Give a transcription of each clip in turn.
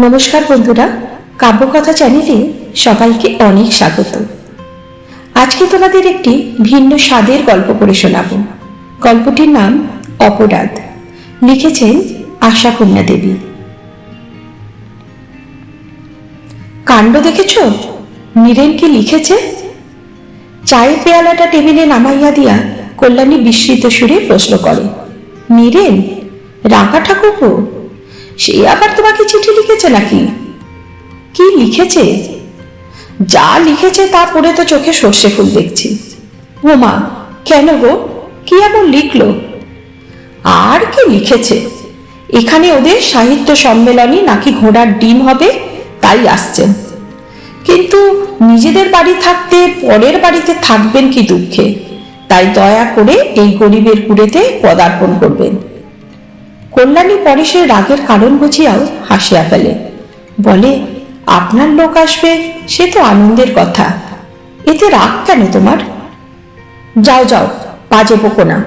নমস্কার বন্ধুরা, কাব্যকথা চ্যানেলে সবাইকে অনেক স্বাগত। আজকে তোমাদের একটি ভিন্ন স্বাদের গল্প পড়ে শোনাব। গল্পটির নাম অপরাধ। লিখেছেন আশাপূর্ণা দেবী। কাণ্ড দেখেছ? নীরেন কি লিখেছে? চায়ের পেয়ালাটা টেবিলে নামাইয়া দিয়া কল্যাণী বিস্মিত সুরে প্রশ্ন করে, নীরেন, রাঙা ঠাকুরপো সে আবার তোমাকে চিঠি লিখেছে নাকি? কি লিখেছে? যা লিখেছে তা পড়ে তো চোখে সর্ষে ফুল দেখছি। ও মা, কেন গো, কি এমন লিখলো? আর কি লিখেছে, এখানে ওদের সাহিত্য সম্মেলনী নাকি ঘোড়ার ডিম হবে তাই আসছেন, কিন্তু নিজেদের বাড়ি থাকতে পরের বাড়িতে থাকবেন কি দুঃখে, তাই দয়া করে এই গরিবের কুড়েতে পদার্পণ করবেন। কল্যাণী পরেশের রাগের কারণ বুঝিয়াও হাসিয়া ফেলে, বলে, আপনার লোক আসবে সে তো আনন্দের কথা, এতে রাগ কেন তোমার? যাও যাও, বাজে বকো না।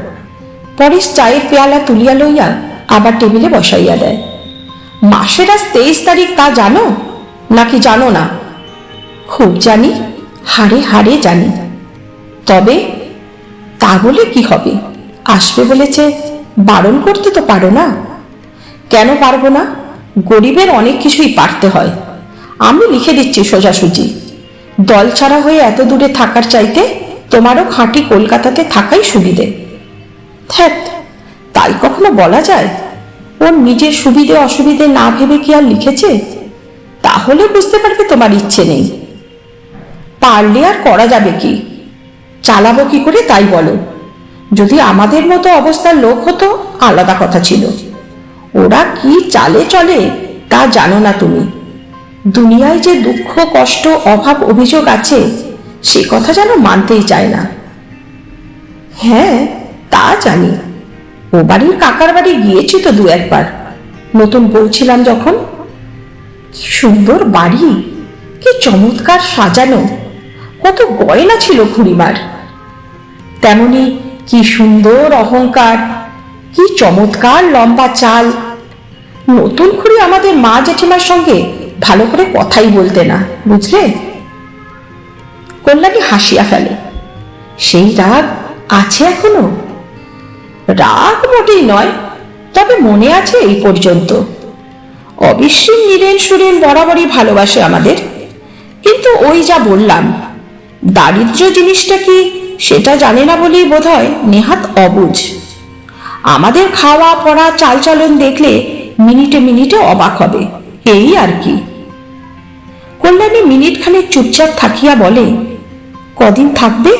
পরেশ চায়ের পেয়ালা তুলিয়া লইয়া আবার টেবিলে বসাইয়া দেয়। মাসের আজ 23 তারিখ, তা জানো নাকি জানো না? খুব জানি, হাড়ে হাড়ে জানি। তবে তা বলে কি হবে? আসবে বলেছে, বারণ করতে তো পারো না। কেন পারবো না? গরিবের অনেক কিছুই পারতে হয়। আমি লিখে দিচ্ছি সোজাসুজি, দল ছাড়া হয়ে এত দূরে থাকার চাইতে তোমারও খাঁটি কলকাতাতে থাকাই সুবিধে। ধ্যাৎ, তাই কখনো বলা যায়? ওর নিজের সুবিধে অসুবিধে না ভেবে কি আর লিখেছে? তাহলে বুঝতে পারবে তোমার ইচ্ছে নেই। পারলে আর করা যাবে কি? চালাবো কি করে তাই বলো। যদি আমাদের মতো অবস্থার লোক হতো আলাদা কথা ছিল। ওরা কি চালে চলে তা জানো না তুমি। দুনিয়ায় যে দুঃখ কষ্ট অভাব অভিযোগ আছে সে কথা যেন মানতেই চায় না। হ্যাঁ, তা জানি। ও বাড়ির কাকার বাড়ি গিয়েছি তো দু একবার, নতুন বউ ছিলাম যখন। কি সুন্দর বাড়ি, কি চমৎকার সাজানো, কত গয়না ছিল খুড়িমার। তেমনি কি সুন্দর অহংকার, কি চমৎকার লম্বা চাল। নতুন খুড়ি আমাদের মা জেঠিমার সঙ্গে ভালো করে কথাই বলতে না, বুঝলে? কল্যাণী হাসিয়া ফেলে। সেই রাগ আছে এখনো? রাগ মোটেই নয়, তবে মনে আছে এই পর্যন্ত। অবশ্যই নীরেন সুরেন বরাবরই ভালোবাসে আমাদের, কিন্তু ওই যা বললাম, দারিদ্র্য জিনিসটা কি সেটা জানে না বলেই বোধহয় নেহাত অবুঝ। আমাদের খাওয়া পড়া চালচলন দেখলে মিনিটে মিনিটে অবাক হবে, এই আর কি। কল্যাণী মিনিট খানিক চুপচাপ থাকিয়া বলে, কদিন থাকবে?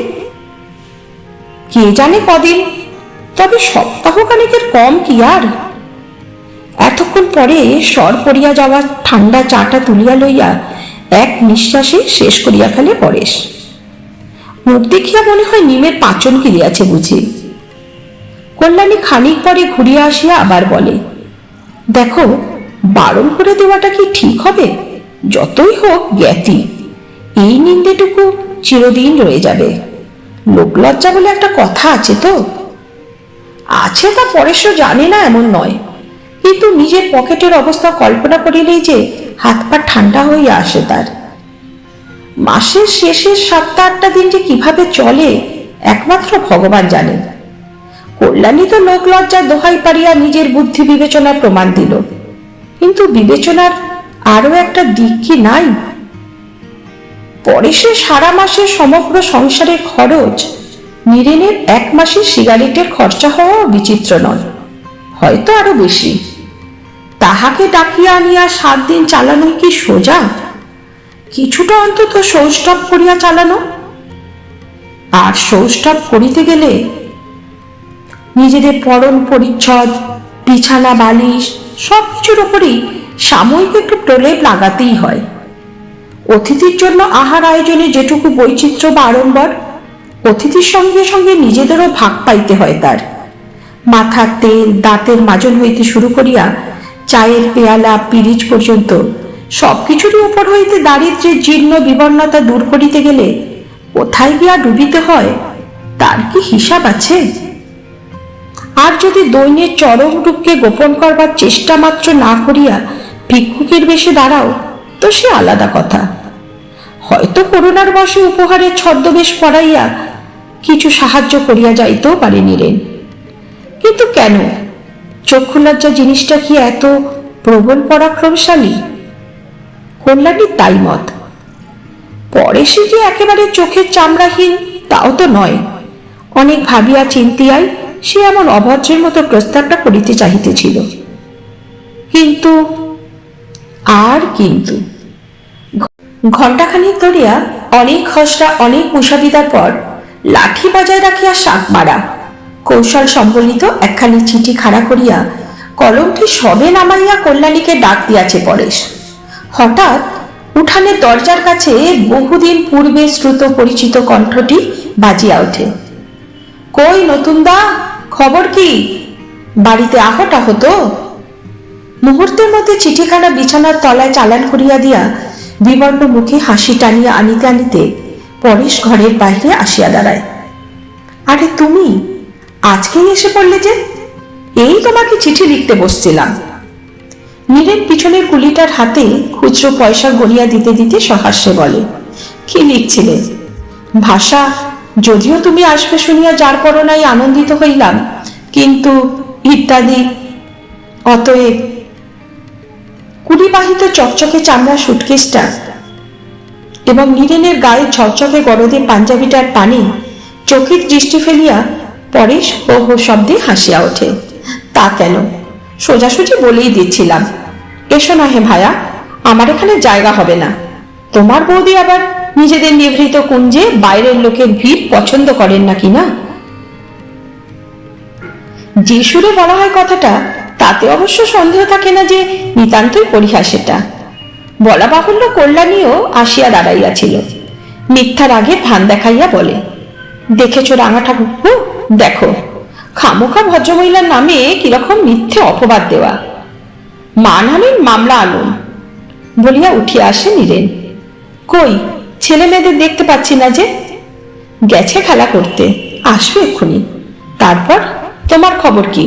কে জানে কদিন, তবে সপ্তাহখানেকের কম কি আর। এতক্ষণ পরে সর পড়িয়া যাওয়া ঠান্ডা চাটা তুলিয়া লইয়া এক নিঃশ্বাসে শেষ করিয়া ফেলে পরেশ। মুখ দেখিয়া মনে হয় নিমের পাচন কিরিয়াছে বুঝি। কল্যাণী খানিক পরে ঘুরিয়া আসিয়া আবার বলে, দেখো, বারণ করে দেওয়াটা কি ঠিক হবে? যতই হোক জ্ঞাতি, এই নিন্দেটুকু চিরদিন রয়ে যাবে। লোকলজ্জা বলে একটা কথা আছে তো। আছে তা পরেশও জানে না এমন নয়, কিন্তু নিজের পকেটের অবস্থা কল্পনা করিলেই যে হাত পা ঠান্ডা হইয়া আসে তার। মাসের শেষের 7-8টা দিন যে কিভাবে চলে একমাত্র ভগবান জানেন। কল্যাণী তো লোক লজ্জার দোহাই পারিয়া নিজের বুদ্ধি বিবেচনার প্রমাণ দিল, কিন্তু বিবেচনার আরো একটা দিক কি নাই? পরেশের সারা মাসের সমগ্র সংসারের খরচ নীরেনের 1 মাসের সিগারেটের খরচা হওয়া বিচিত্র নয়, হয়তো আরো বেশি। তাহাকে ডাকিয়া আনিয়া 7 দিন চালানো কি সোজা? কিছুটা অন্তত সৌষ্ঠব করিয়া চালানো। আর সৌষ্ঠব করিতে গেলে নিজেদের পরন পরিচ্ছদ, বিছানা বালিশ সবকিছুর উপরই সাময়িক একটু প্রলেপ লাগাতেই হয়। অতিথির জন্য আহার আয়োজনে যেটুকু বৈচিত্র্য বা আড়ম্বর, অতিথির সঙ্গে সঙ্গে নিজেদেরও ভাগ পাইতে হয় তার। মাথার তেল, দাঁতের মাজন হইতে শুরু করিয়া চায়ের পেয়ালা পিরিচ পর্যন্ত সবকিছুরই উপর হইতে দারিদ্র্যের জীর্ণ বিবর্ণতা দূর করিতে গেলে কোথায় গিয়া ডুবিতে হয় তার কি হিসাব আছে? আর যদি দৈন্যের চরম রূপকে গোপন করবার চেষ্টা মাত্র না করিয়া ভিক্ষুকের বেশে দাঁড়াও তো সে আলাদা কথা। হয়তো করুণার বশে উপহারের ছদ্মবেশ পড়াইয়া কিছু সাহায্য করিয়া যাইতেও পারে নীরেন। কিন্তু কেন? চক্ষুলজ্জা জিনিসটা কি এত প্রবল পরাক্রমশালী? কল্যাণীর তাই মত। পরেশই যে একেবারে চোখের চামড়াহীন তাও তো নয়। অনেক ভাবিয়া চিন্তিয়াই সে এমন অভদ্রের মতো প্রস্তাবটা করিতে চাহিতেছিল। কিন্তু ঘণ্টাখানিক ধরিয়া অনেক খসড়া অনেক মুসাবিদার পর লাঠি বজায় রাখিয়া শাক মারা কৌশল সম্বলিত একখানি চিঠি খাড়া করিয়া কলমটি সবে নামাইয়া কল্যাণীকে ডাক দিয়াছে পরেশ। হঠাৎ উঠানের দরজার কাছে বহুদিন পূর্বে শ্রুত পরিচিত কণ্ঠটি বাজিয়া ওঠে। কই নতুনদা, খবর কি? বাড়িতে আহট আহত? মুহূর্তের মধ্যে চিঠিখানা বিছানার তলায় চালান করিয়া দিয়া বিবর্ণ মুখে হাসি টানিয়া আনিতে আনিতে পরেশ ঘরের বাইরে আসিয়া দাঁড়ায়। আরে তুমি আজকেই এসে পড়লে যে? এই তোমাকে চিঠি লিখতে বসছিলাম। নীরেন পিছনের কুলিটার হাতে খুচরো পয়সা গড়িয়া দিতে দিতে সহাস্যে বলে, কি লিখছিলে? ভাষা, যদিও তুমি আসবে শুনিয়া যার পরনাই আনন্দিত হইলাম, কিন্তু ইত্যাদি। অতএব কুলিবাহিত চকচকে চামড়া সুটকেসটা এবং নীরেনের গায়ে ঝকঝকে গরদে পাঞ্জাবিটার পানি চোখের দৃষ্টি ফেলিয়া পরেশ হো হো শব্দে হাসিয়া ওঠে। তা কেন, সোজাসুজি বলেই দিচ্ছিলাম। এসো না হে ভায়া, আমার এখানে জায়গা হবে না। তোমার বৌদি আবার নিজেদের নিভৃত কুঞ্জে বাইরের লোকের ভিড় পছন্দ করেন না কিনা? যে সুরে বলা হয় কথাটা, তাতে অবশ্য সন্দেহ থাকে না যে নিতান্তই পরিহাস। এটা বলা বাহুল্য কল্যাণীও আসিয়া দাঁড়াইয়াছিল। মিথ্যা রাগে ভান দেখাইয়া বলে, দেখেছ রাঙা ঠাকুর, দেখো খামোখা ভদ্রমহিলার নামে কিরকম মিথ্যে অপবাদ দেওয়া। মানহানির মামলা আনুন বলিয়া উঠিয়া আসে নীরেন। কই, ছেলে মেয়েদের দেখতে পাচ্ছি না যে? গেছে খেলা করতে, আসবে এক্ষুনি। তারপর তোমার খবর কি?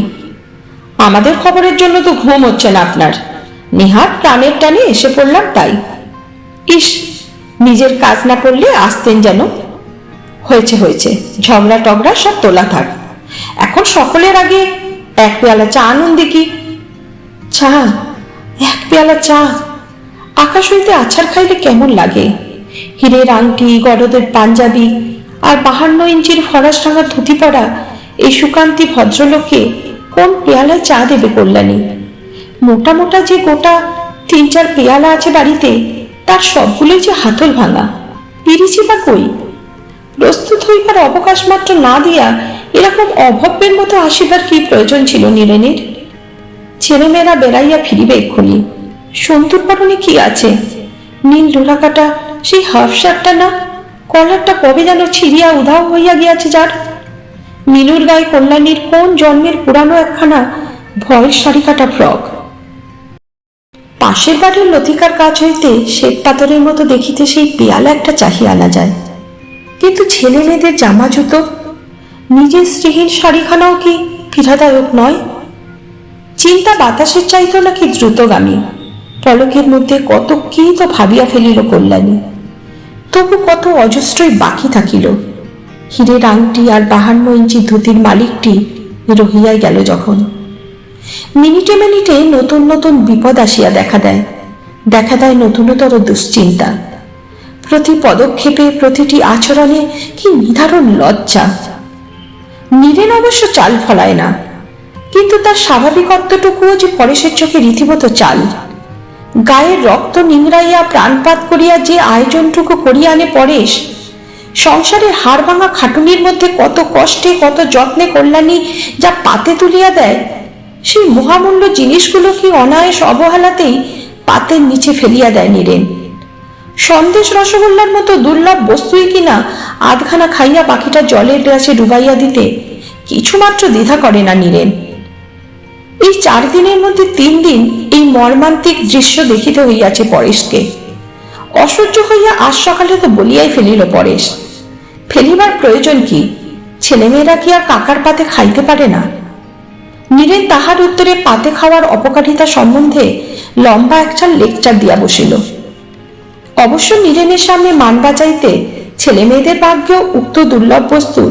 আমাদের খবরের জন্য তো ঘুম হচ্ছে না আপনার। নেহাত প্রাণের টানে এসে পড়লাম তাই। ইস, নিজের কাজ না করলে আসতেন যেন। হয়েছে হয়েছে, ঝগড়া টগড়া সব তোলা থাক। এখন সকলের আগে এক পেয়ালা চা আনুন দেখি। চা? এক পেয়ালা চা? আকাশ হইতে আছাড় খাইলে কেমন লাগে? হীরের আংটি, গরদের পাঞ্জাবি আর 52 ইঞ্চির ফরাস রাঙা ধুতি পরা এই সুকান্তি ভদ্রলোককে কোন পেয়ালায় চা দেবে কল্যাণী? মোটা মোটা যে গোটা 3-4 পেয়ালা আছে বাড়িতে, তার সবগুলোই যে হাতল ভাঙা। পিরিচি বা কই? প্রস্তুত হইবার অবকাশ মাত্র না দিয়া এরকম অভব্যের মতো আসিবার কি প্রয়োজন ছিল নীরেনের? ছেলেমেয়েরা বেড়াইয়া ফিরিবে এক্ষুনি। সন্তুর পরনে কি আছে? নীল ডোরাকাটা সেই হাফ শার্টটা না? কলারটা কবে যেন ছিঁড়িয়া উধাও হইয়া গিয়াছে যার। মিনুর গায়ে কল্যাণীর কোন জন্মের পুরানো একখানা ভয়ের শাড়ি কাটা ফ্রক। পাশের বাড়ির লতিকার কাছ হইতে শ্বেত পাথরের মতো দেখিতে সেই পেয়ালা একটা চাহিয়া আনা যায়। কিন্তু ছেলে মেয়েদের জামা জুতো, নিজের স্ত্রীহীন শাড়িখানাও কি পীড়াদায়ক নয়? চিন্তা বাতাসের চাইতো নাকি দ্রুতগামী। পলকের মধ্যে কত কি তো ভাবিয়া ফেলিল কল্যাণী। তবু কত অজস্রই বাকি থাকিল। হীরের আংটি আর 52 ইঞ্চি ধুতির মালিকটি রহিয়াই গেল যখন। মিনিটে মিনিটে নতুন নতুন বিপদ আসিয়া দেখা দেয় নতুনতর দুশ্চিন্তা। প্রতি পদক্ষেপে, প্রতিটি আচরণে কি নিদারুণ লজ্জা। নীরেন অবশ্য চাল ফলায় না, কিন্তু তার স্বাভাবিকত্বটুকুও যে পরেশের চোখে রীতিমতো চাল। গায়ের রক্ত নিংড়াইয়া প্রাণপাত করিয়া যে আয়োজনটুকু করিয়া আনে পরেশ, সংসারের হাড় ভাঙা খাটুনির মধ্যে কত কষ্টে কত যত্নে কল্যাণী যা পাতে তুলিয়া দেয়, সেই মহামূল্য জিনিসগুলো কি অনায়াস অবহেলাতেই পাতের নিচে ফেলিয়া দেয় নীরেন। সন্দেশ রসগোল্লার মতো দুর্লভ বস্তুই কিনা আধখানা খাইয়া বাকিটা জলের গ্লাসে ডুবাইয়া দিতে কিছুমাত্র দ্বিধা করে না নীরেন। এই 4 দিনের মধ্যে 3 দিন এই মর্মান্তিক দৃশ্য দেখিতে হইয়াছে পরেশকে। অসহ্য হইয়া আজ সকালে তো বলিয়াই ফেলিল পরেশ। ফেলিবার প্রয়োজন কি? ছেলেমেয়েরা কি আর কাকার পাতে খাইতে পারে না? নীরেন তাহার উত্তরে পাতে খাওয়ার অপকারিতা সম্বন্ধে লম্বা একটা লেকচার দিয়া বসিল। অবশ্য নীরেনের সামনে মান বাজাইতে ছেলে মেয়েদের ভাগ্যেও উক্ত দুর্লভ বস্তু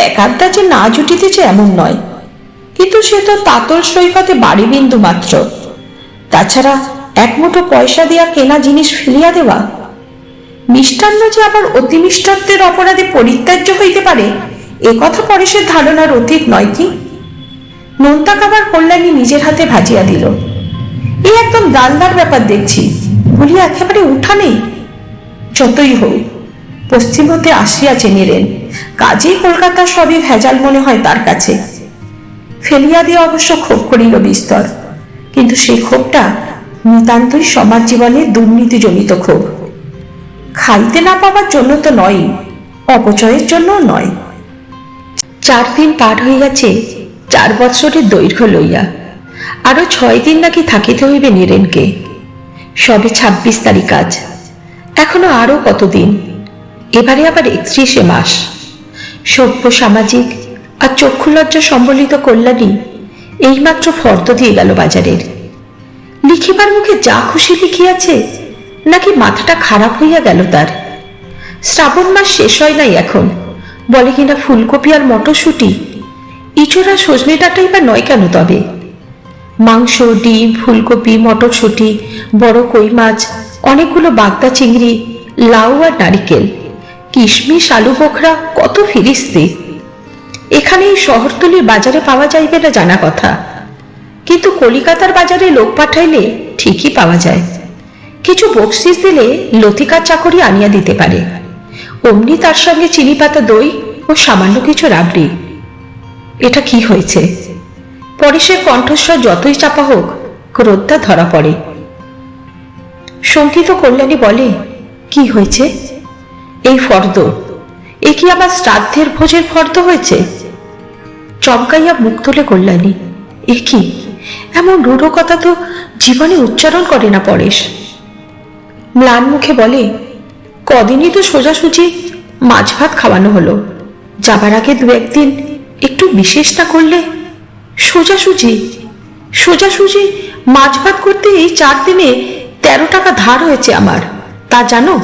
এক আধটা যে না জুটিতেছে এমন নয়, কিন্তু সে তো তাতল সৈকতে বাড়ি বিন্দু মাত্র। তাছাড়া এক মুঠো পয়সা দিয়া কেনা জিনিস ফেলিয়া দেওয়া, মিষ্টান্ন যে আবার অতি মিষ্টত্বের অপরাধে পরিত্যাজ্য হইতে পারে এ কথা পরেশের ধারণার অতীত নয় কি? নোনতা খাবার কল্যাণী নিজের হাতে ভাজিয়া দিল। এই একদম দালদার ব্যাপার দেখছি বলিয়া একেবারে উঠা নেই। যতই হোক পশ্চিম হতে আসিয়াছে নীরেন, কাজেই কলকাতার সবই ভেজাল মনে হয় তার কাছে। ফেলিয়া দিয়ে অবশ্য ক্ষোভ করিল বিস্তর, কিন্তু সেই ক্ষোভটা নিতান্তই সমাজ জীবনের দুর্নীতি জনিত ক্ষোভ। খাইতে না পাওয়ার জন্য তো নয়, অপচয়ের জন্য নয়। 4 দিন পার হইয়াছে 4 বৎসরের দৈর্ঘ্য লইয়া। আরো 6 দিন নাকি থাকিতে হইবে নীরেনকে। সবে 26 তারিখ আজ, এখনো আরো কতদিন। এবারে আবার 31শে মাস। সভ্য সামাজিক আর চক্ষুলজ্জা সম্বলিত কল্যাণী এইমাত্র ফর্দ দিয়ে গেল বাজারের। লিখিবার মুখে যা খুশি লিখিয়াছে, নাকি মাথাটা খারাপ হইয়া গেল তার? শ্রাবণ মাস শেষ হয় নাই এখন, বলে কিনা ফুলকপি আর মটরশুঁটি, ইঁচড়া সজনে ডাঁটাই বা নয় কেন তবে? মাংস, ডিম, ফুলকপি, মটরশুঁটি, বড় কই মাছ, অনেকগুলো বাগদা চিংড়ি, লাউ আর নারিকেল, কিশমিশ, আলু বোখরা, কত ফিরিস্তি। এখানে এই শহরতলির বাজারে পাওয়া যাইবে না জানা কথা, কিন্তু কলিকাতার বাজারে লোক পাঠাইলে ঠিকই পাওয়া যায়। কিছু বকশিস দিলে লতিকার চাকরি আনিয়া দিতে পারে। অমনি তার সঙ্গে চিনি পাতা দই ও সামান্য কিছু রাবড়ি। এটা কি হয়েছে? পরেশের কণ্ঠস্বর যতই চাপা হোক, ক্রোধটা ধরা পড়ে। শঙ্কিত কল্যাণী বলে, কি হয়েছে? এই ফর্দ, এ কি আবার শ্রাদ্ধের ভোজের ফর্দ হয়েছে? চমকাইয়া মুখ তুলে কল্যাণী, এ কি? এমন রূঢ় কথা তো জীবনে উচ্চারণ করে না পরেশ। ম্লান মুখে বলে, কদিনই তো সোজাসুজি মাছ ভাত খাওয়ানো হলো, যাবার আগে 2-1 দিন একটু বিশেষ না করলে? সোজাসুজি সোজাসুজি মাছ ভাত করতে এই 4 দিনে 13 টাকা ধার হয়েছে আমার, তা জানো?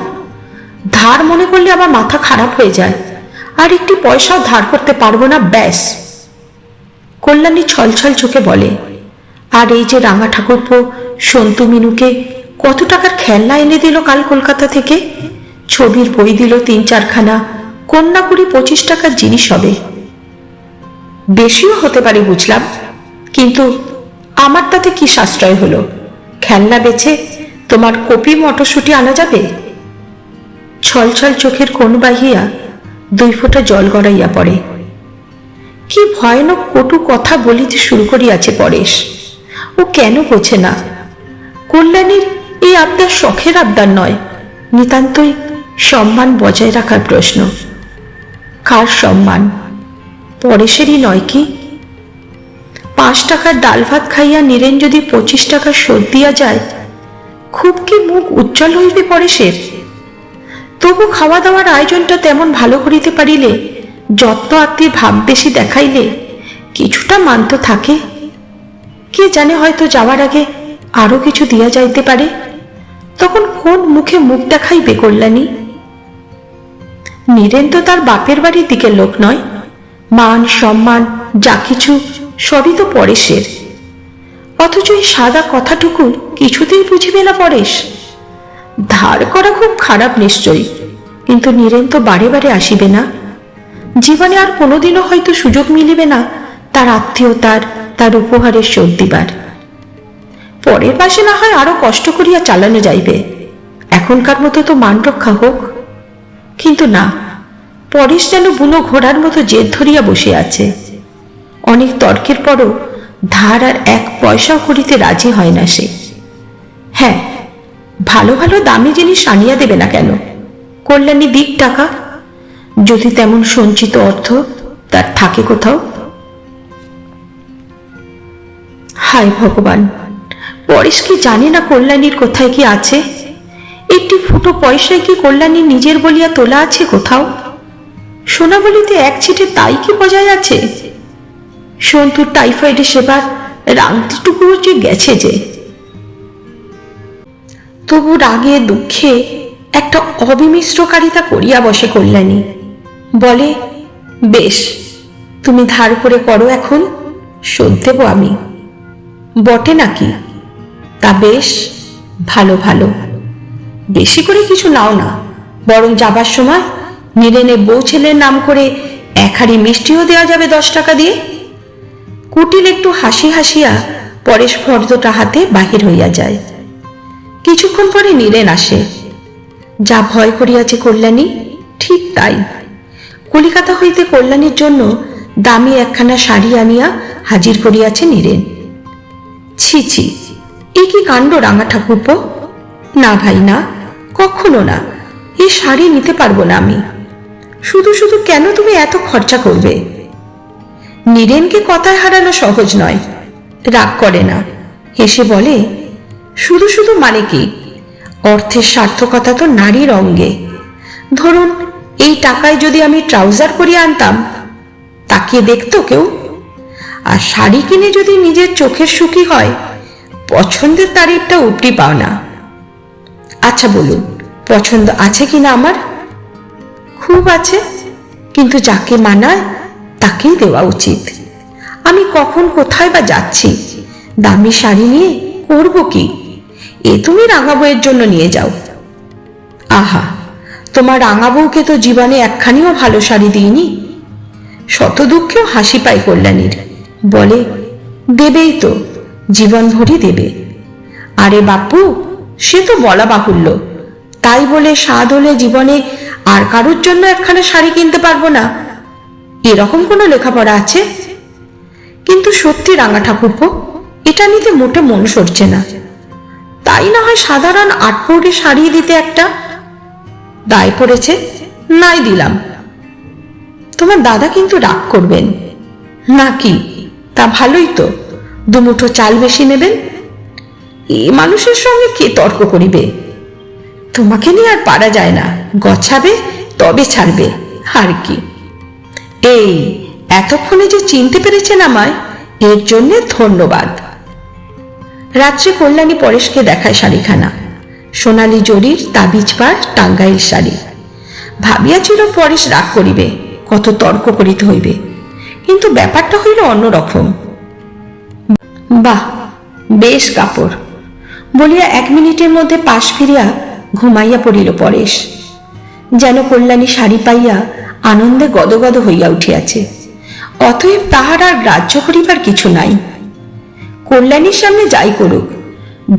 ধার মনে করলে আমার মাথা খারাপ হয়ে যায়, আর একটি পয়সাও ধার করতে পারবো না, ব্যাস। কল্যাণী ছলছল চোখে বলে, আর এই যে রাঙা ঠাকুরপো সন্তু মিনুকে কত টাকার খেলনা এনে দিল কাল কলকাতা থেকে, ছবির বই দিল 3-4 খানা, কন্যাকুড়ি 25 টাকার জিনিস হবে। বেশিও হতে পারে বুঝলাম, কিন্তু আমার তাতে কি সাশ্রয় হলো? খেলনা বেচে তোমার কপি মটরশুঁটি আনা যাবে? ছলছল চোখের কোণ বাহিয়া 2 ফোঁটা জল গড়াইয়া পড়ে। কি ভয়ানক কটু কথা বলিতে শুরু করিয়াছে পরেশ। ও কেন বোঝে না? কল্যাণীর এই আবদার শখের আবদার নয়, নিতান্তই সম্মান বজায় রাখার প্রশ্ন। কার সম্মান? পরেশেরই নয় কি? 5 টাকার ডাল ভাত খাইয়া নীরেন যদি 25 টাকা শোধ দিয়া যায়, খুব কি মুখ উজ্জ্বল হইবে পরেশের? তবু খাওয়া দাওয়ার আয়োজনটা তেমন ভালো করিতে পারিলে, যত্ন আত্মীর ভাব বেশি দেখাইলে কিছুটা মান তো থাকে। কে জানে, হয়তো যাওয়ার আগে আরো কিছু দিয়া যাইতে পারে। তখন কোন মুখে মুখ দেখাইবে কল্যাণী? নীরেন তো তার বাপের বাড়ির দিকের লোক নয়। মান সম্মান যা কিছু সবই তো পরেশের। অথচ এই সাদা কথাটুকু কিছুতেই বুঝিবে না পরেশ। ধার করা খুব খারাপ নিশ্চয়ই, কিন্তু নীরেন তো বারে বারে আসিবে না। জীবনে আর কোনোদিনও হয়তো সুযোগ মিলিবে না তার আত্মীয়তার, তার উপহারের শোধ দিবার। পরের পাশে না হয় আরো কষ্ট করিয়া চালানো যাইবে, এখনকার মতো তো মান রক্ষা হোক। কিন্তু না, পরেশ যেন বুনো ঘোড়ার মতো জেদ ধরিয়া বসে আছে। অনেক তর্কের পরও ধার আর 1 পয়সাও করিতে রাজি হয় না সে। হ্যাঁ, ভালো ভালো দামি জিনিস আনিয়া দেবে না কেন? কল্যাণী দিক টাকা, যদি তেমন সঞ্চিত অর্থ তার থাকে কোথাও। হায় ভগবান, পরেশ কি জানে না কল্যাণীর কোথায় কি আছে? একটি ফুটো পয়সায় কি কল্যাণী নিজের বলিয়া তোলা আছে কোথাও? সোনা বলিতে 1 ছিটে তাই কি বজায় আছে? সন্তুর টাইফয়েডে সেবার রাংটিটুকু যে গেছে যে। তবু রাগে দুঃখে একটা অবিমিশ্রকারিতা করিয়া বসে কল্যাণী। বলে, বেশ, তুমি ধার করে করো, এখন শোধ দেব আমি। বটে নাকি? তা বেশ, ভালো ভালো। বেশি করে কিছু নাও না, বরং যাবার সময় নীরেনের বউ ছেলের নাম করে এক হাঁড়ি মিষ্টিও দেওয়া যাবে 10 টাকা দিয়ে। কুটিল একটু হাসি হাসিয়া পরেশ ফর্দটা হাতে বাহির হইয়া যায়। কিছুক্ষণ পরে নীরেন আসে। যা ভয় করিয়াছে কল্যাণী ঠিক তাই। কলিকাতা হইতে কল্যাণীর জন্য দামি একখানা শাড়ি আনিয়া হাজির করিয়াছে নীরেন। ছি ছি, এ কি কাণ্ড রাঙা ঠাকুরপো! না ভাই না, কখনো না, এই শাড়ি নিতে পারবো না আমি। শুধু শুধু কেন তুমি এত খরচা করবে? নীরেনকে কথায় হারানো সহজ নয়। রাগ করে না, হেসে বলে, শুধু শুধু মানে কি? অর্থের সার্থকতা তো নারীর অঙ্গে। ধরুন, এই টাকায় যদি আমি ট্রাউজার করিয়ে আনতাম, তাকিয়ে দেখতো কেউ? আর শাড়ি কিনে যদি নিজের চোখের সুখী হয়, পছন্দের তারিফটা উপরি পাও না। আচ্ছা বলুন, পছন্দ আছে কিনা আমার? খুব আছে, কিন্তু যাকে মানায় তাকেই দেওয়া উচিত। আমি কখন কোথায় বা যাচ্ছি, দামি শাড়ি নিয়ে করব কি? এ তুমি রাঙা বউয়ের জন্য নিয়ে যাও। আহা, তোমার রাঙা বউকে তো জীবনে একখানিও ভালো শাড়ি দিইনি। শত দুঃখেও হাসি পায় কল্যাণীর। বলে, দেবেই তো, জীবন ভরি দেবে। আরে বাপু, সে তো বলা বাহুল্য। তাই বলে স্বাদ হলে জীবনে আর কারোর জন্য একখানা শাড়ি কিনতে পারবো না, এরকম কোনো লেখাপড়া আছে? কিন্তু সত্যি রাঙা ঠাকুরপো, এটা নিতে মোটে মন সরছে না। তাই না হয় সাধারণ 8 পৌরে শাড়ি দিতে একটা। দায় পড়েছে, নাই দিলাম। তোমার দাদা কিন্তু রাগ করবেন নাকি? তা ভালোই তো, 2 মুঠো চাল বেশি নেবেন। এ মানুষের সঙ্গে কে তর্ক করিবে? তোমাকে নিয়ে আর পারা যায় না, গছাবে তবে ছাড়বে আর কি। এই এতক্ষণে যে চিনতে পেরেছেন আমায়, এর জন্য ধন্যবাদ। রাত্রে কল্যাণী পরেশকে দেখায় শাড়িখানা। সোনালি জরির তাবিজ পার টাঙ্গাইল শাড়ি। ভাবিয়াছিল পরেশ রাগ করিবে, কত তর্ক করিতে হইবে, কিন্তু ব্যাপারটা হইল অন্যরকম। বাহ, বেশ কাপড় বলিয়া 1 মিনিটের মধ্যে পাশ ফিরিয়া ঘুমাইয়া পড়িল পরেশ। যেন কল্যাণী শাড়ি পাইয়া আনন্দে গদগদ হইয়া উঠিয়াছে। অতএব তাহার আর গ্রাহ্য করিবার কিছু নাই। কল্যাণীর সামনে যাই করুক,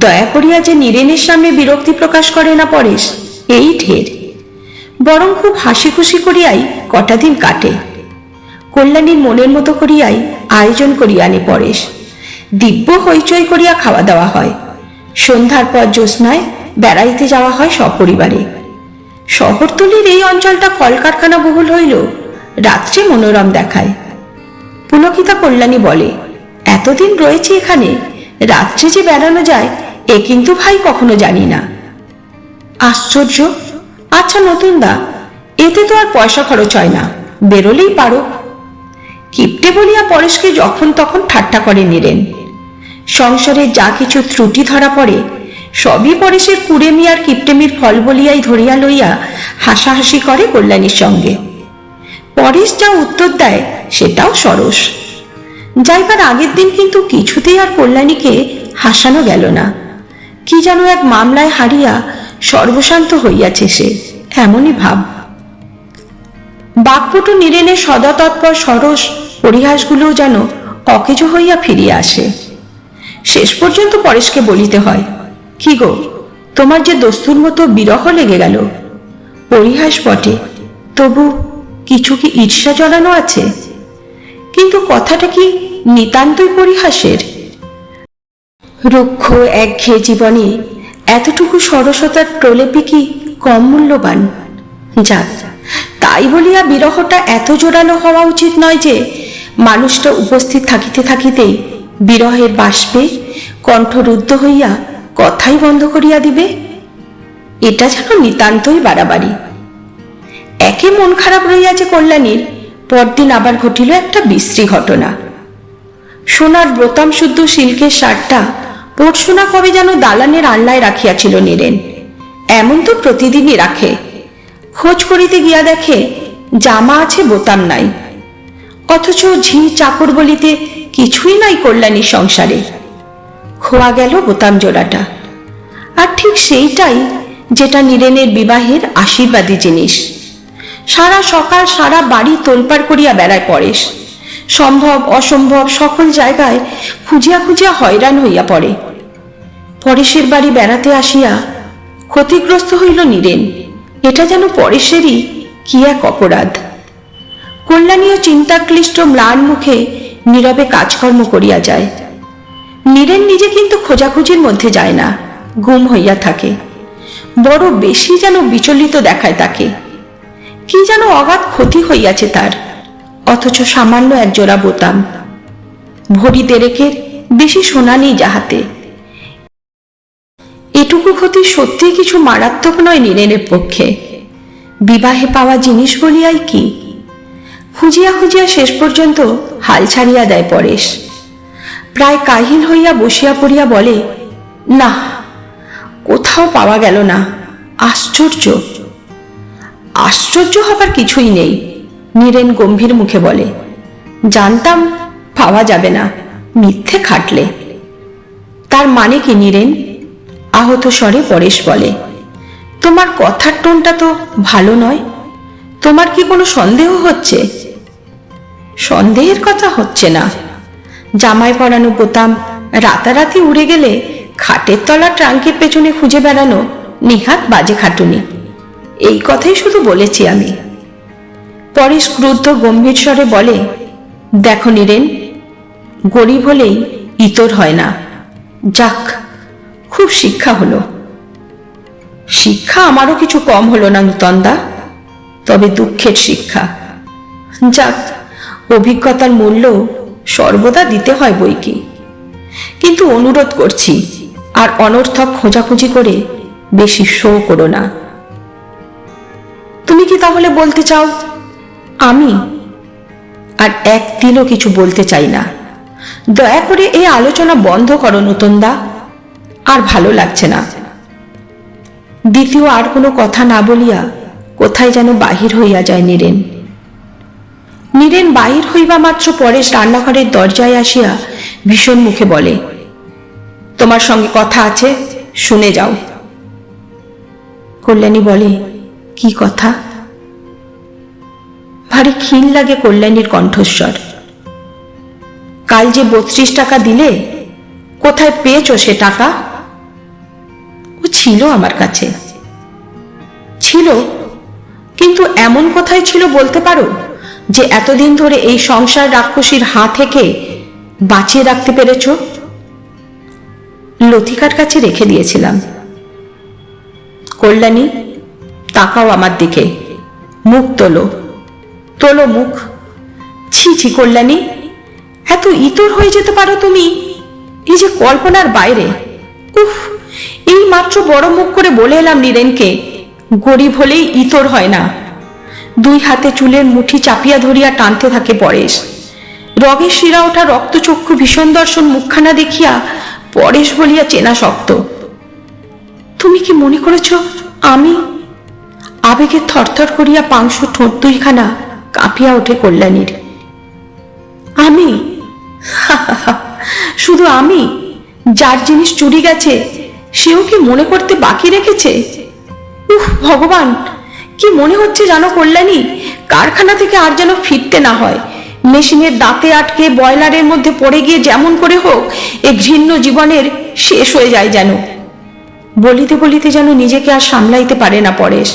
দয়া করিয়া যে নীরেনের সামনে বিরক্তি প্রকাশ করে না পরেশ, এই ঢের। বরং খুব হাসি খুশি করিয়াই কটা দিন কাটে। কল্যাণীর মনের মতো করিয়াই আয়োজন করিয়া আনে পরেশ। দিব্য হইচই করিয়া খাওয়া দাওয়া হয়। সন্ধ্যার পর জ্যোৎস্নায় বেড়াইতে যাওয়া হয় সপরিবারে। শহরতলির এই অঞ্চলটা কলকারখানা বহুল হইল রাত্রে মনোরম দেখায়। পুলকিতা কল্যাণী বলে, এতদিন রয়েছে এখানে, রাত্রে যে বেড়ানো যায় এ কিন্তু ভাই কখনো জানি না। আশ্চর্য! আচ্ছা নতুন দা, এতে তো আর পয়সা খরচ হয় না, বেরোলেই পারো। কিপ্টে বলিয়া পরেশকে যখন তখন ঠাট্টা করে নিলেন। সংসারে যা কিছু ত্রুটি ধরা পড়ে, সবই পরেশের কুড়েমি আর কিপ্টেমির ফল বলিয়াই ধরিয়া লইয়া হাসাহাসি করে কল্যাণীর সঙ্গে। পরেশ যা উত্তর দেয় সেটাও সরস। যাইবার আগের দিন কিন্তু কিছুতেই আর কল্যাণীকে হাসানো গেল না। কি যেন এক মামলায় হারিয়া সর্বশান্ত হইয়াছে সে, এমনই ভাব। বাকপটু নীরেনের সদা তৎপর সরস পরিহাসগুলোও যেন অকেজো হইয়া ফিরিয়া আসে। শেষ পর্যন্ত পরেশকে বলিতে হয়, কি গো, তোমার যে দস্তুর মতো বিরহ লেগে গেল। পরিহাস বটে, তবু কিছু কি ঈর্ষা জড়ানো আছে? কিন্তু কথাটা কি নিতান্তই পরিহাসের? রুক্ষ একঘেয়ে জীবনে এতটুকু সরসতার প্রলেপি কি কম মূল্যবান? যাক, তাই বলিয়া বিরহটা এত জোরালো হওয়া উচিত নয় যে মানুষটা উপস্থিত থাকিতে থাকিতেই বিরহের বাষ্পে কণ্ঠরুদ্ধ হইয়া কথাই বন্ধ করিয়া দিবে। এটা যেন নিতান্তই বাড়াবাড়ি। একে মন খারাপ রইয়াছে কল্যাণীর, পরদিন আবার ঘটিল একটা বিশ্রী ঘটনা। সোনার বোতাম শুদ্ধ সিল্কের শার্টটা পরশুনা কবে যেন দালানের আলনায় রাখিয়াছিল নীরেন। এমন তো প্রতিদিনই রাখে। খোঁজ করিতে গিয়া দেখে জামা আছে, বোতাম নাই। অথচ ঝি চাকর বলিতে কিছুই নাই কল্যাণীর সংসারে। খোয়া গেল বোতাম জোড়াটা। আর ঠিক সেইটাই যেটা নীরেনের বিবাহের আশীর্বাদী জিনিস। সারা সকাল সারা বাড়ি তোলপাড় করিয়া বেড়ায় পরেশ। সম্ভব অসম্ভব সকল জায়গায় খুঁজিয়া খুঁজিয়া হয়রান হইয়া পড়ে। পরেশের বাড়ি বেড়াতে আসিয়া ক্ষতিগ্রস্ত হইল নীরেন। এটা যেন পরেশেরই কি এক অপরাধ। কল্যাণীও চিন্তাক্লিষ্ট ম্লান মুখে নীরবে কাজকর্ম করিয়া যায়। নীরেন নিজে কিন্তু খোঁজাখুঁজির মধ্যে যায় না, গুম হইয়া থাকে। বড় বেশি যেন বিচলিত দেখায় তাকে। কি যেন অগাধ ক্ষতি হইয়াছে তার, অথচ সামান্য এক জোড়া বোতাম। ভরি দেড়েকের বেশি সোনা নেই যাহাতে। এটুকু ক্ষতি সত্যি কিছু মারাত্মক নয় নীরেনের পক্ষে। বিবাহে পাওয়া জিনিস বলিয়াই কি। খুঁজিয়া খুঁজিয়া শেষ পর্যন্ত হাল ছাড়িয়া দেয় পরেশ। প্রায় কাহিল হইয়া বসিয়া পড়িয়া বলে, না, কোথাও পাওয়া গেল না। আশ্চর্য। আশ্চর্য হবার কিছুই নেই, নীরেন গম্ভীর মুখে বলে। জানতাম পাওয়া যাবে না, মিথ্যে খাটলে। তার মানে কি নীরেন? আহত স্বরে পরেশ বলে। তোমার কথার টোনটা তো ভালো নয়। তোমার কি কোনো সন্দেহ হচ্ছে? সন্দেহের কথা হচ্ছে না। জামায় পরানো বোতাম রাতারাতি উড়ে গেলে খাটের তলা ট্রাঙ্কের পেছনে খুঁজে বেড়ানো নিহাত বাজে খাটুনি। এই কথাই শুধু বলেছি আমি। পরেশ ক্রুদ্ধ গম্ভীর স্বরে বলে, দেখো নীরেন, গরিব হলেই ইতর হয় না। যাক, খুব শিক্ষা হলো। শিক্ষা আমারও কিছু কম হলো না নূতনদা, তবে দুঃখের শিক্ষা। যাক, অভিজ্ঞতার মূল্য সর্বদা দিতে হয় বই কি। কিন্তু অনুরোধ করছি, আর অনর্থক খোঁজাখুঁজি করে বেশি শো করো না। তুমি কি তাহলে বলতে চাও আমি? আর একদিনও কিছু বলতে চাই না। দয়া করে এই আলোচনা বন্ধ করো নূতনদা, আর ভালো লাগছে না। দ্বিতীয় আর কোনো কথা না বলিয়া কোথায় যেন বাহির হইয়া যায় নীরেন। নীরেন বাহির হইবা মাত্র পরেশ রান্নাঘরের দরজায় আসিয়া ভীষণ মুখে বলে, তোমার সঙ্গে কথা আছে, শুনে যাও। কল্যাণী বলে, কি কথা? ভারী ক্ষীণ লাগে কল্যাণীর কণ্ঠস্বর। কাল যে 32 টাকা দিলে, কোথায় পেয়েছো সে টাকা? ও ছিল আমার কাছে। ছিল, কিন্তু এমন কোথায় ছিল বলতে পারো যে এতদিন ধরে এই সংসার রাক্ষসীর হাত থেকে বাঁচিয়ে রাখতে পেরেছ? লতিকার কাছে রেখে দিয়েছিলাম। কল্যাণী, তাকাও আমার দিকে, মুখ তোলো, তোলো মুখ। ছি ছি কল্যাণী, এত ইতর হয়ে যেতে পারো তুমি? এই যে কল্পনার বাইরে। উফ, এই মাত্র বড় মুখ করে বলে এলাম নীরেনকে, গরিব হলেই ইতর হয় না। দুই হাতে চুলের মুঠি চাপিয়া ধরিয়া টানতে থাকে পরেশ। রগের শিরা ওঠা রক্তচক্ষু ভীষণ দর্শন মুখখানা দেখিয়া পরেশ বলিয়া চেনা শক্ত। তুমি কি মনে করেছ আমি? আবেগে থরথর করিয়া পাংশু ঠোঁট দুইখানা কাঁপিয়া ওঠে কল্যাণীর। আমি? শুধু আমি? যার জিনিস চুরি গেছে সেও কি মনে করতে বাকি রেখেছে? উহ ভগবান, কি মনে হচ্ছে জানো কল্যাণী, কারখানা থেকে আর যেন ফিরতে না হয়। মেশিনের দাঁতে আটকে বয়লারের মধ্যে পড়ে গিয়ে যেমন করে হোক এ ঘৃণ্য জীবনের শেষ হয়ে যায় যেন। বলিতে বলিতে যেন নিজেকে আর সামলাইতে পারে না পরেশ।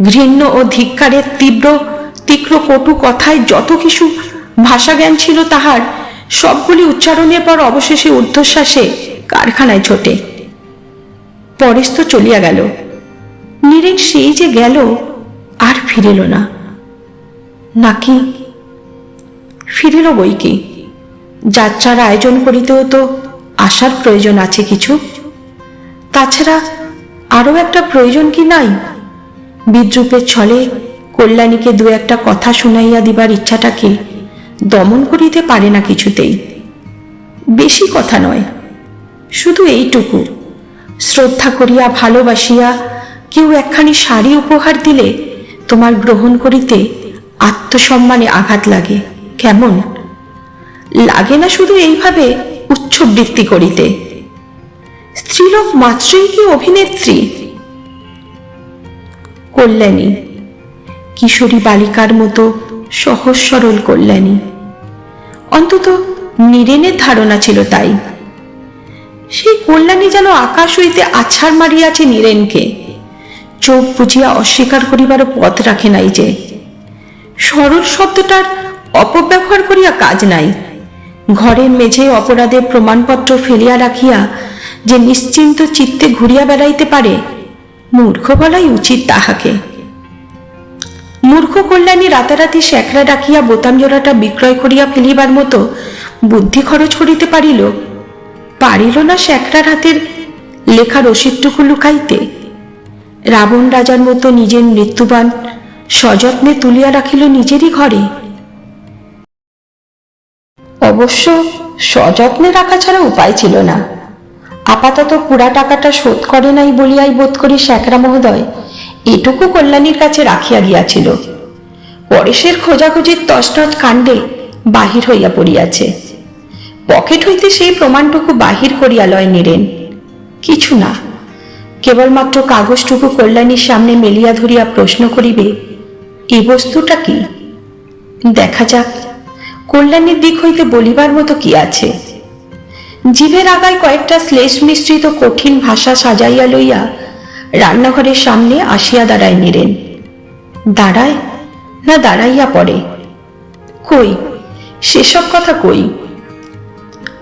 ঘৃণ্য ও ধিক্কারের তীক্ষ্ণ কটু কথায় যত কিছু ভাষা জ্ঞান ছিল তাহার, সবগুলি উচ্চারণের পর অবশেষে ঊর্ধ্বশ্বাসে কারখানায় ছোটে। পরেশ তো চলিয়া গেল। নীরেন সেই যে গেল, আর ফিরিল না। নাকি ফিরিল বই কি? যাত্রার আয়োজন করিতেও তো আসার প্রয়োজন আছে কিছু। তাছাড়া আরো একটা প্রয়োজন কি নাই? বিদ্রুপের ছলে কল্যাণীকে দু একটা কথা শুনাইয়া দিবার ইচ্ছাটাকে দমন করিতে পারে না কিছুতেই। বেশি কথা নয়, শুধু এইটুকু, শ্রদ্ধা করিয়া ভালোবাসিয়া কেউ একখানি শাড়ি উপহার দিলে তোমার গ্রহণ করিতে আত্মসম্মানে আঘাত লাগে। কেমন লাগে না শুধু এইভাবে উচ্চবৃত্তি করিতে? স্ত্রীলোক মাত্রই কি অভিনেত্রী? কল্যাণী, কিশোরী বালিকার মতো সহজ সরল কল্যাণী, অন্তত নীরেনের ধারণা ছিল তাই। সেই কল্যাণী যেন আকাশ হইতে আছাড় মারিয়াছে নীরেনকে, চোখ বুঝিয়া অস্বীকার করিবারও পথ রাখে নাই যে। সরল শব্দটার অপব্যবহার করিয়া কাজ নাই। ঘরের মেঝে অপরাধের প্রমাণপত্র ফেলিয়া রাখিয়া যে নিশ্চিন্ত চিত্তে ঘুরিয়া বেড়াইতে পারে, মূর্খ বলাই উচিত তাহাকে। মূর্খ কল্যাণী রাতারাতি স্যাকরা রাখিয়া বোতাম জোড়াটা বিক্রয় করিয়া ফেলিবার মতো বুদ্ধি খরচ করিতে পারিল না স্যাকরার হাতের লেখা রসিদটুকু লুকাইতে। রাবণ রাজার মতো নিজের মৃত্যুবান সযত্নে তুলিয়া রাখিল নিজেরই ঘরে। অবশ্য সযত্নে রাখা ছাড়া উপায় ছিল না। আপাতত পুরা টাকাটা শোধ করে নাই বলিয়াই বোধ করি স্যাকরা মহোদয় এটুকু কল্যাণীর কাছে রাখিয়া গিয়াছিল। পরেশের খোঁজাখুঁজির তছনছ কাণ্ডে বাহির হইয়া পড়িয়াছে। পকেট হইতে সেই প্রমাণটুকু বাহির করিয়া লয় নীরেন। কিছু না, কেবলমাত্র কাগজটুকু কল্যাণীর সামনে মেলিয়া ধরিয়া প্রশ্ন করিবে, এই বস্তুটা কি? দেখা যাক কল্যাণীর দিক হইতে বলিবার মতো কি আছে। জিভের আগায় কয়েকটা শ্লেষ মিশ্রিত কঠিন ভাষা সাজাইয়া লইয়া রান্নাঘরের সামনে আসিয়া দাঁড়ায় নীরেন। দাঁড়ায় না দাঁড়াইয়া পড়ে? কই, সেসব কথা কই।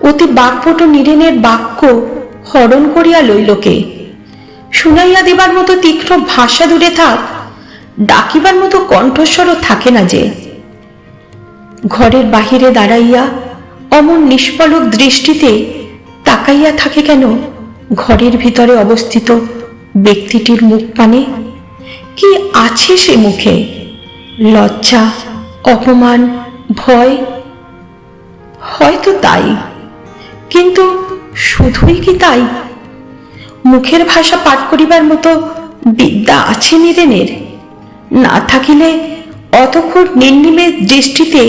অতি বাক্পটু নীরেনের বাক্য হরণ করিয়া লইলকে। শুনাইয়া দিবার মতো তীক্ষ্ণ ভাষা দূরে থাক, ডাকিবার মতো কণ্ঠস্বরও থাকে না যে। ঘরের বাহিরে দাঁড়াইয়া অমন নিষ্পলক দৃষ্টিতে তাকাইয়া থাকে কেন ঘরের ভিতরে অবস্থিত ব্যক্তিটির মুখ পানে? কি আছে সে মুখে? লজ্জা, অপমান, ভয়? হয়তো তাই, কিন্তু শুধুই কি তাই? মুখের ভাষা পাঠ করিবার মতো বিদ্যা আছে নীরেনের? না থাকিলে অতক্ষণ নির্নিমেষ দৃষ্টিতে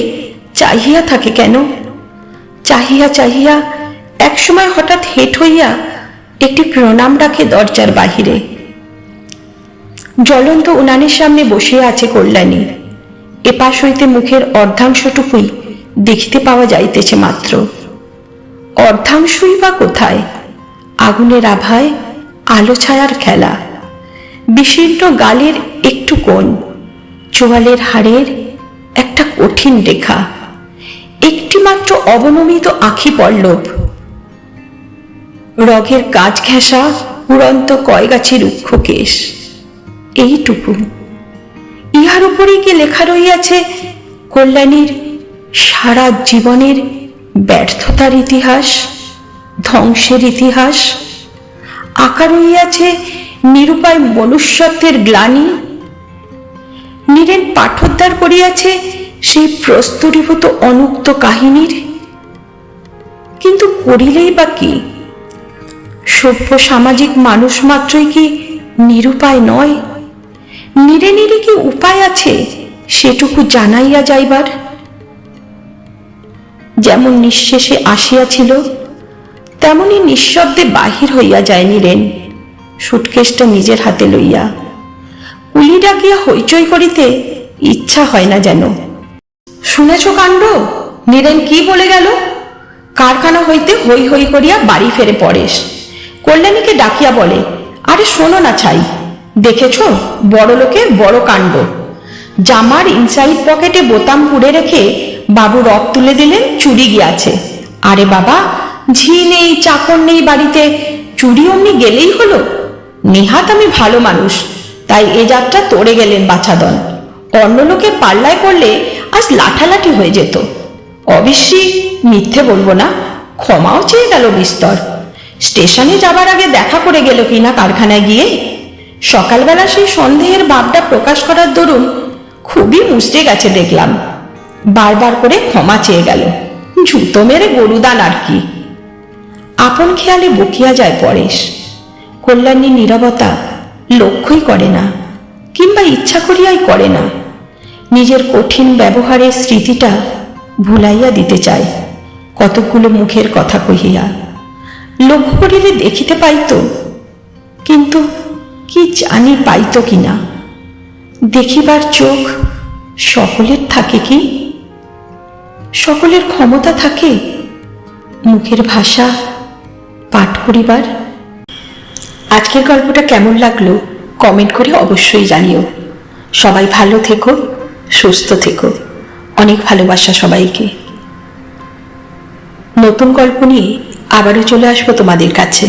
চাহিয়া থাকে কেন? চাহিয়া চাহিয়া একসময় হঠাৎ হেঁট হইয়া একটি প্রণাম রাখে দরজার বাহিরে। জ্বলন্ত উনানের সামনে বসিয়া আছে কল্যাণী। এপাশ হইতে মুখের অর্ধাংশটুকুই দেখিতে পাওয়া যাইতেছে মাত্র। অর্ধাংশই বা কোথায়? আগুনের আভায় আলো ছায়ার খেলা। বিশীর্ণ গালের একটু কোণ, চোয়ালের হাড়ের একটা কঠিন রেখা, একটি মাত্র অবনমিত আঁখি পল্লব, রগের কাজ ঘেঁষা উড়ন্ত কয়গাছি রুক্ষ কেশ, এইটুকু। ইহার উপরেই কি লেখা রইয়াছে কল্যাণীর সারা জীবনের ব্যর্থতার ইতিহাস, ধ্বংসের ইতিহাস? আঁকা রইয়াছে নিরুপায় মনুষ্যত্বের গ্লানি। নীরেন পাঠোদ্ধার করিয়াছে সেই প্রস্তরীভূত অনুক্ত কাহিনীর। কিন্তু করিলেই বা কি? সভ্য সামাজিক মানুষ মাত্রই কি নিরুপায় নয়? নীরেনেরই কি উপায় আছে সেটুকু জানাইয়া যাইবার? যেমন নিঃশেষে আসিয়াছিল তেমনি নিঃশব্দে বাহির হইয়া যায় নীরেন, সুটকেসটা নিজের হাতে লইয়া। কুলি ডাকিয়া হইচই করিতে ইচ্ছা হয় না যেন। শুনেছ কাণ্ড? নীরেন কি বলে গেল? কারখানা হইতে হই হই করিয়া বাড়ি ফেরে পরেশ। কল্যাণীকে ডাকিয়া বলে, আরে শোনো না ছাই, দেখেছ বড় লোকের বড় কাণ্ড। জামার ইনসাইড পকেটে বোতাম পুড়ে রেখে বাবু রব তুলে দিলেন, চুরি গিয়াছে। আরে বাবা, ঝি নেই, চাকর নেই বাড়িতে, চুরি অমনি গেলেই হলো? নেহাত আমি ভালো মানুষ, তাই এ যাত্রা তোড়ে গেলেন বাছাদন। অন্য লোকের পাল্লায় পড়লে আজ লাঠালাঠি হয়ে যেত। অবশ্যই মিথ্যে বলবো না, ক্ষমাও চেয়ে গেল বিস্তর। স্টেশনে যাবার আগে দেখা করে গেল কিনা কারখানায় গিয়ে। সকালবেলা সেই সন্দেহের ভাবটা প্রকাশ করার দরুন খুবই মুচড়ে গেছে দেখলাম। বারবার করে ক্ষমা চেয়ে গেল। জুতো মেরে গরুদান আর কি। আপন খেয়ালে বকিয়া যায় পরেশ। কল্যাণীর নীরবতা লক্ষ্যই করে না, কিংবা ইচ্ছা করিয়াই করে না। নিজের কঠিন ব্যবহারের স্মৃতিটা ভুলাইয়া দিতে চায় কতকগুলো মুখের কথা কহিয়া। লক্ষ্য করিলে দেখিতে পাইত, কিন্তু কি জানি পাইত কিনা। দেখিবার চোখ সকলের থাকে কি? সকলের ক্ষমতা থাকে মুখের ভাষা পাঠ করিবার? আজকের গল্পটা কেমন লাগলো কমেন্ট করে অবশ্যই জানিও। সবাই ভালো থেকো, সুস্থ থেকো। অনেক ভালোবাসা সবাইকে। নতুন গল্প নিয়ে আবারও চলে আসবো তোমাদের কাছে।